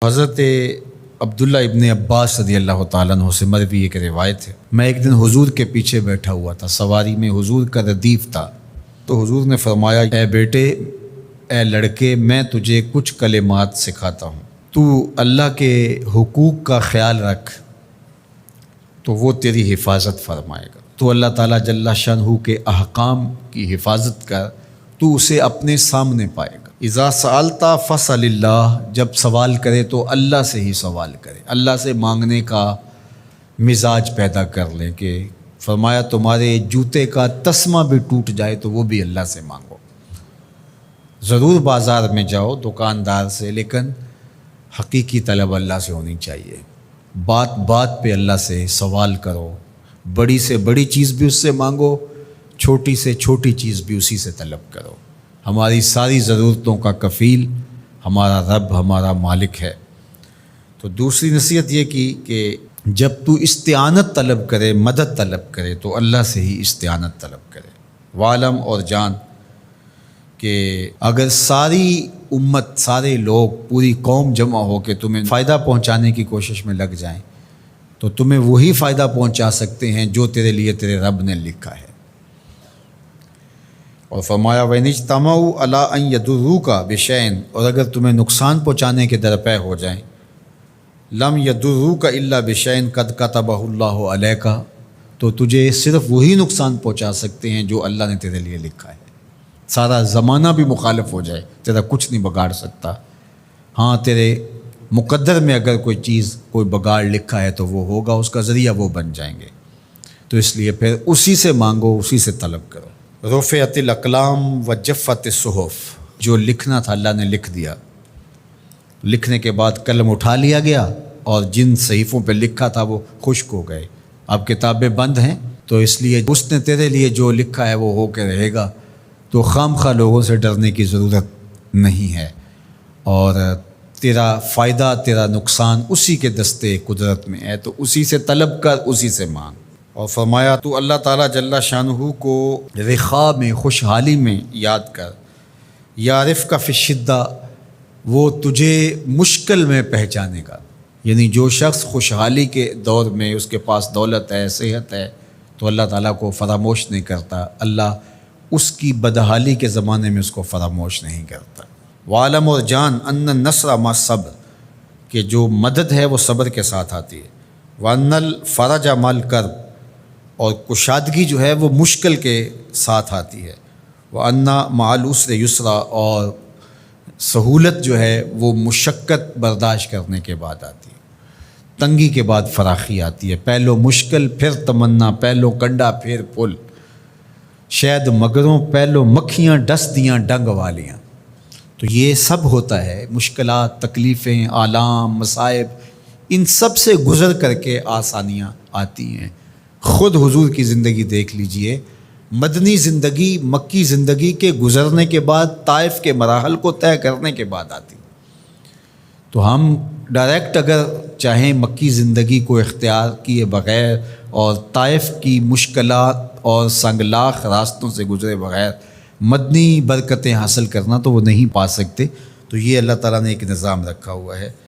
حضرت عبداللہ ابن عباس رضی اللہ تعالیٰ عنہ سے مروی ایک روایت ہے، میں ایک دن حضور کے پیچھے بیٹھا ہوا تھا، سواری میں حضور کا ردیف تھا، تو حضور نے فرمایا، اے بیٹے، اے لڑکے، میں تجھے کچھ کلمات سکھاتا ہوں، تو اللہ کے حقوق کا خیال رکھ تو وہ تیری حفاظت فرمائے گا۔ تو اللہ تعالیٰ جل شانہ کے احکام کی حفاظت کر، تو اسے اپنے سامنے پائے گا۔ اذا سألت فاسأل اللہ، جب سوال کرے تو اللہ سے ہی سوال کرے، اللہ سے مانگنے کا مزاج پیدا کر لیں کہ فرمایا تمہارے جوتے کا تسمہ بھی ٹوٹ جائے تو وہ بھی اللہ سے مانگو۔ ضرور بازار میں جاؤ دکاندار سے، لیکن حقیقی طلب اللہ سے ہونی چاہیے۔ بات بات پہ اللہ سے سوال کرو، بڑی سے بڑی چیز بھی اس سے مانگو، چھوٹی سے چھوٹی چیز بھی اسی سے طلب کرو۔ ہماری ساری ضرورتوں کا کفیل ہمارا رب، ہمارا مالک ہے۔ تو دوسری نصیحت یہ کی کہ جب تو استعانت طلب کرے، مدد طلب کرے تو اللہ سے ہی استعانت طلب کرے۔ وعلم، اور جان کہ اگر ساری امت، سارے لوگ، پوری قوم جمع ہو کے تمہیں فائدہ پہنچانے کی کوشش میں لگ جائیں تو تمہیں وہی فائدہ پہنچا سکتے ہیں جو تیرے لیے تیرے رب نے لکھا ہے۔ اور فرمایا وَإِنِ اجْتَمَعُوا عَلَىٰ أَن يَضُرُّوكَ بِشَيْءٍ، اور اگر تمہیں نقصان پہنچانے کے درپے ہو جائیں، لَمْ يَضُرُّوكَ إِلَّا بِشَيْءٍ قَدْ كَتَبَهُ اللَّهُ عَلَيْكَ، تو تجھے صرف وہی نقصان پہنچا سکتے ہیں جو اللہ نے تیرے لیے لکھا ہے۔ سارا زمانہ بھی مخالف ہو جائے، تیرا کچھ نہیں بگاڑ سکتا۔ ہاں، تیرے مقدر میں اگر کوئی چیز، کوئی بگاڑ لکھا ہے تو وہ ہوگا، اس کا ذریعہ وہ بن جائیں گے۔ تو اس لیے پھر اسی سے مانگو، اسی سے طلب کرو۔ رفعت الاقلام وجفت الصحف، جو لکھنا تھا اللہ نے لکھ دیا، لکھنے کے بعد قلم اٹھا لیا گیا اور جن صحیفوں پہ لکھا تھا وہ خشک ہو گئے۔ اب کتابیں بند ہیں، تو اس لیے اس نے تیرے لیے جو لکھا ہے وہ ہو کے رہے گا، تو خام خواہ لوگوں سے ڈرنے کی ضرورت نہیں ہے، اور تیرا فائدہ، تیرا نقصان اسی کے دستے قدرت میں ہے، تو اسی سے طلب کر، اسی سے مانگ۔ اور فرمایا تو اللہ تعالیٰ جل شانہ کو رخاء میں، خوشحالی میں یاد کر، یعرفک فی الشدہ، وہ تجھے مشکل میں پہچانے گا۔ یعنی جو شخص خوشحالی کے دور میں اس کے پاس دولت ہے، صحت ہے، تو اللہ تعالیٰ کو فراموش نہیں کرتا، اللہ اس کی بدحالی کے زمانے میں اس کو فراموش نہیں کرتا۔ وعلم، اور جان، ان النصر مع الصبر، کہ جو مدد ہے وہ صبر کے ساتھ آتی ہے۔ وان الفرج مع الکرب، اور کشادگی جو ہے وہ مشکل کے ساتھ آتی ہے۔ وان مع العسر یسرا، اور سہولت جو ہے وہ مشقت برداشت کرنے کے بعد آتی ہے، تنگی کے بعد فراخی آتی ہے۔ پہلو مشکل پھر تمنا، پہلو کنڈا پھر پل، شاید مگروں پہلو مکھیاں ڈس دیاں ڈنگ والیاں۔ تو یہ سب ہوتا ہے، مشکلات، تکلیفیں، آلام، مصائب، ان سب سے گزر کر کے آسانیاں آتی ہیں۔ خود حضور کی زندگی دیکھ لیجئے، مدنی زندگی مکی زندگی کے گزرنے کے بعد، طائف کے مراحل کو طے کرنے کے بعد آتی۔ تو ہم ڈائریکٹ اگر چاہیں مکی زندگی کو اختیار کیے بغیر اور طائف کی مشکلات اور سنگلاخ راستوں سے گزرے بغیر مدنی برکتیں حاصل کرنا، تو وہ نہیں پا سکتے۔ تو یہ اللہ تعالیٰ نے ایک نظام رکھا ہوا ہے۔